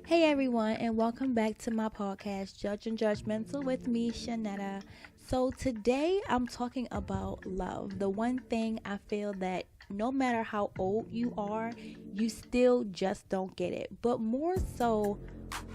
Hey everyone, and welcome back to my podcast, Judgmental with me, Shanetta. So today I'm talking about love. The one thing I feel that no matter how old you are, you still just don't get it. But more so,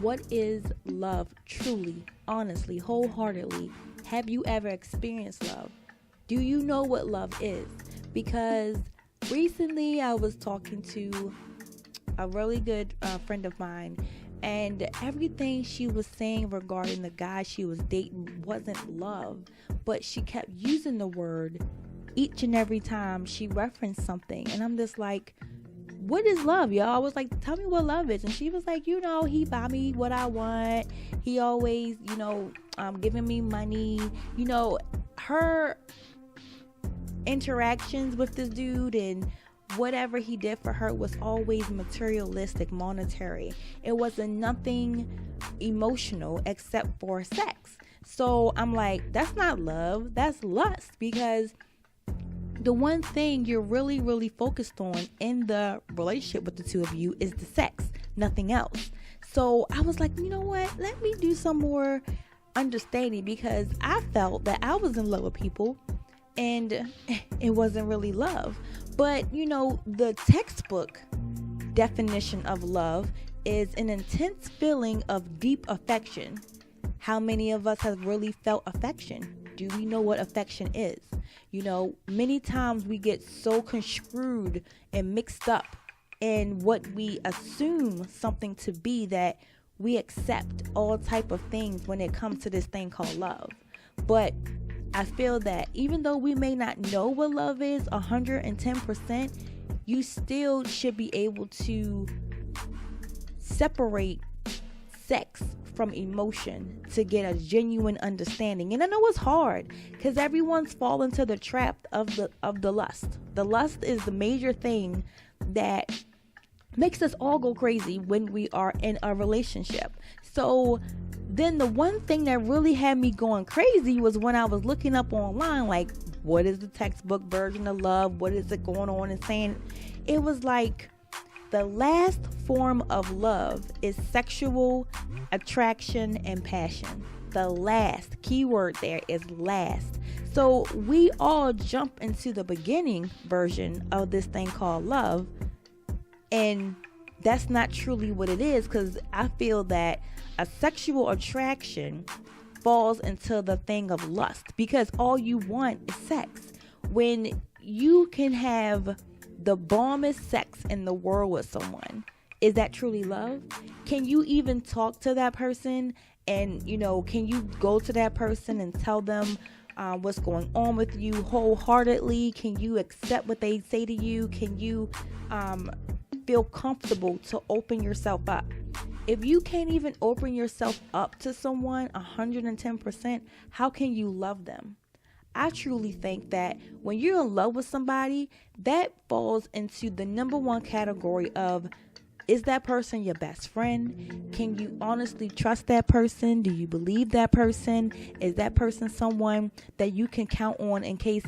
what is love truly, honestly, wholeheartedly? Have you ever experienced love? Do you know what love is? Because recently I was talking to a really good friend of mine, and everything she was saying regarding the guy she was dating wasn't love, but she kept using the word each and every time she referenced something. And I'm just like, what is love, y'all? I was like, tell me what love is. And she was like, he buy me what I want. He always, giving me money. Her interactions with this dude and whatever he did for her was always materialistic, monetary. It wasn't nothing emotional except for sex. So I'm like, that's not love, that's lust, because the one thing you're really, really focused on in the relationship with the two of you is the sex, nothing else. So I was like, you know what? Let me do some more understanding, because I felt that I was in love with people and it wasn't really love. But, the textbook definition of love is an intense feeling of deep affection. How many of us have really felt affection? Do we know what affection is? Many times we get so construed and mixed up in what we assume something to be that we accept all type of things when it comes to this thing called love. But I feel that even though we may not know what love is 110%, you still should be able to separate sex from emotion to get a genuine understanding. And I know it's hard because everyone's fallen to the trap of the lust. The lust is the major thing that makes us all go crazy when we are in a relationship. So then the one thing that really had me going crazy was when I was looking up online, like, what is the textbook version of love? What is it going on and saying? It was like, the last form of love is sexual attraction and passion. The last keyword there is last. So we all jump into the beginning version of this thing called love, and that's not truly what it is, because I feel that a sexual attraction falls into the thing of lust, because all you want is sex. When you can have the bombest sex in the world with someone, is that truly love? Can you even talk to that person and, can you go to that person and tell them what's going on with you wholeheartedly? Can you accept what they say to you? Can you feel comfortable to open yourself up? If you can't even open yourself up to someone 110%, how can you love them? I truly think that when you're in love with somebody, that falls into the number one category of, is that person your best friend? Can you honestly trust that person? Do you believe that person? Is that person someone that you can count on in case,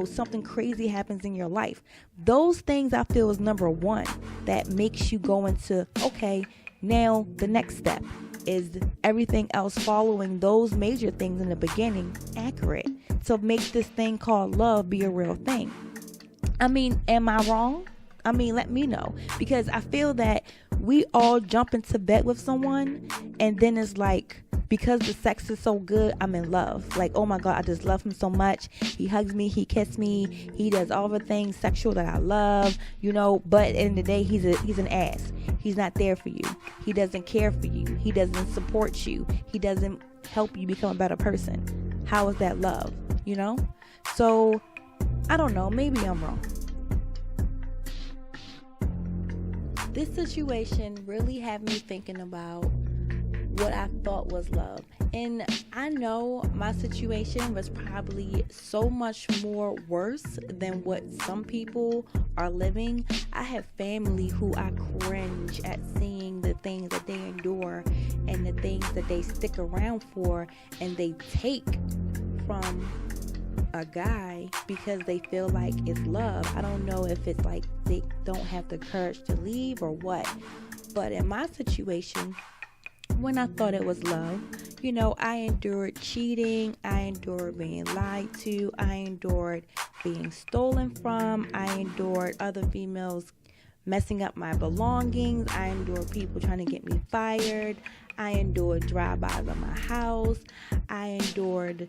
something crazy happens in your life? Those things I feel is number one that makes you go into, okay, now the next step is everything else following those major things in the beginning accurate to make this thing called love be a real thing. Am I wrong? Let me know, because I feel that we all jump into bed with someone and then it's like, because the sex is so good, I'm in love. Like, oh my God, I just love him so much. He hugs me, he kisses me, he does all the things sexual that I love, but at the end of the day, he's an ass. He's not there for you. He doesn't care for you. He doesn't support you. He doesn't help you become a better person. How is that love? So I don't know, maybe I'm wrong. This situation really had me thinking about what I thought was love. And I know my situation was probably so much more worse than what some people are living. I have family who I cringe at seeing the things that they endure and the things that they stick around for and they take from a guy because they feel like it's love. I don't know if it's like they don't have the courage to leave or what, But in my situation, when I thought it was love, I endured cheating, I endured being lied to, I endured being stolen from, I endured other females messing up my belongings, I endured people trying to get me fired, I endured drive-bys of my house, I endured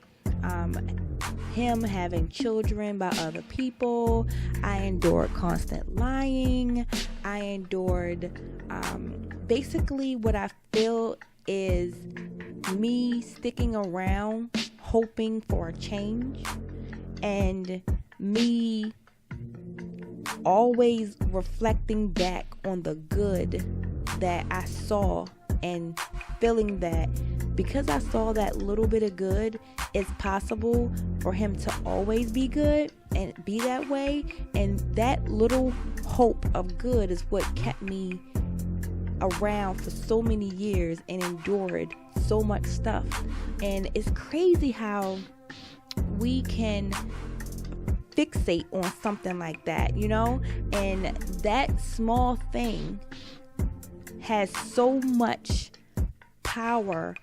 him having children by other people, I endured constant lying, I endured basically what I feel is me sticking around hoping for a change, and me always reflecting back on the good that I saw, and feeling that because I saw that little bit of good, it's possible for him to always be good and be that way. And that little hope of good is what kept me around for so many years and endured so much stuff. And it's crazy how we can fixate on something like that, and that small thing has so much power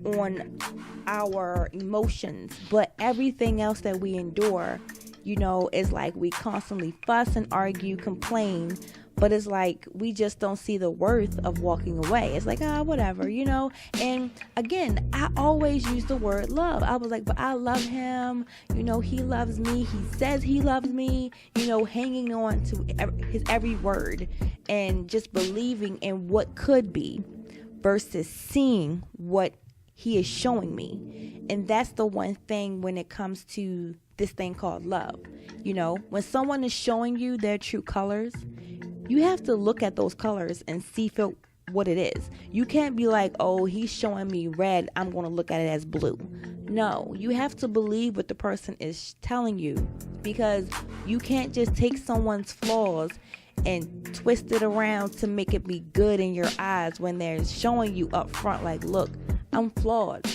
on our emotions. But everything else that we endure, is like we constantly fuss and argue, complain, but it's like we just don't see the worth of walking away. It's like, whatever, And again, I always use the word love. I was like, but I love him. He loves me. He says he loves me. Hanging on to his every word and just believing in what could be versus seeing what he is showing me. And that's the one thing when it comes to this thing called love. When someone is showing you their true colors, you have to look at those colors and see what it is. You can't be like, oh, he's showing me red, I'm going to look at it as blue. No, you have to believe what the person is telling you, because you can't just take someone's flaws and twist it around to make it be good in your eyes when they're showing you up front like, look, I'm flawed.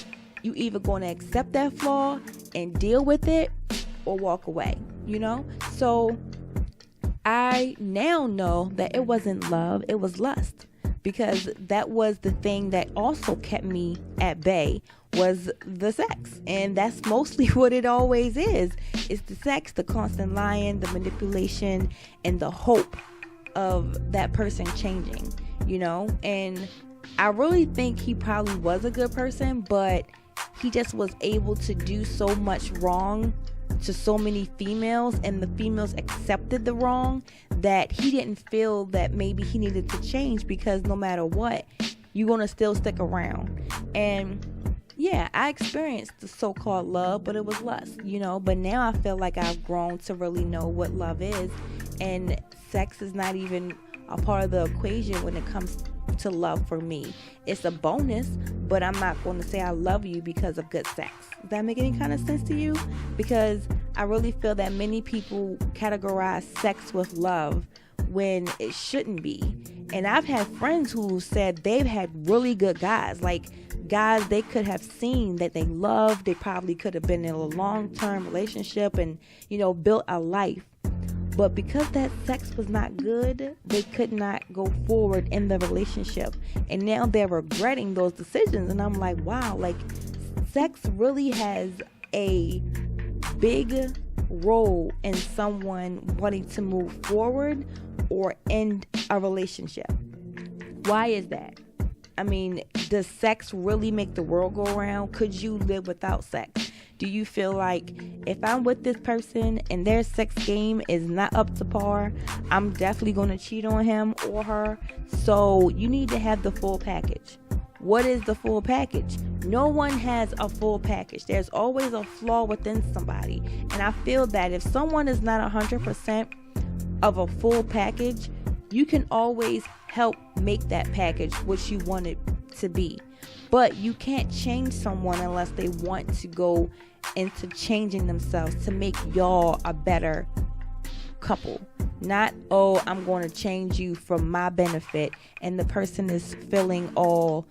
You either going to accept that flaw and deal with it or walk away, So I now know that it wasn't love, it was lust, because that was the thing that also kept me at bay, was the sex. And that's mostly what it always is. It's the sex, the constant lying, the manipulation, and the hope of that person changing, And I really think he probably was a good person, but he just was able to do so much wrong to so many females, and the females accepted the wrong, that he didn't feel that maybe he needed to change, because no matter what, you're going to still stick around. And yeah, I experienced the so-called love, but it was lust, but now I feel like I've grown to really know what love is, and sex is not even a part of the equation when it comes to love for me. It's a bonus, but I'm not going to say I love you because of good sex. Does that make any kind of sense to you? Because I really feel that many people categorize sex with love when it shouldn't be. And I've had friends who said they've had really good guys, like guys they could have seen that they loved. They probably could have been in a long-term relationship and, built a life. But because that sex was not good, they could not go forward in the relationship. And now they're regretting those decisions. And I'm like, wow, like sex really has a big role in someone wanting to move forward or end a relationship. Why is that? I mean, does sex really make the world go around? Could you live without sex? Do you feel like if I'm with this person and their sex game is not up to par, I'm definitely going to cheat on him or her? So you need to have the full package. What is the full package? No one has a full package. There's always a flaw within somebody. And I feel that if someone is not 100% of a full package, you can always help make that package what you want it to be. But you can't change someone unless they want to go into changing themselves to make y'all a better couple. Not, oh, I'm going to change you for my benefit, and the person is feeling all,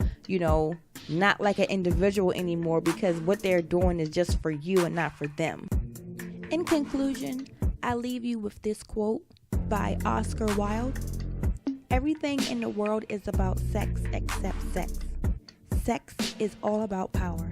not like an individual anymore because what they're doing is just for you and not for them. In conclusion, I leave you with this quote by Oscar Wilde. Everything in the world is about sex except sex. Sex is all about power.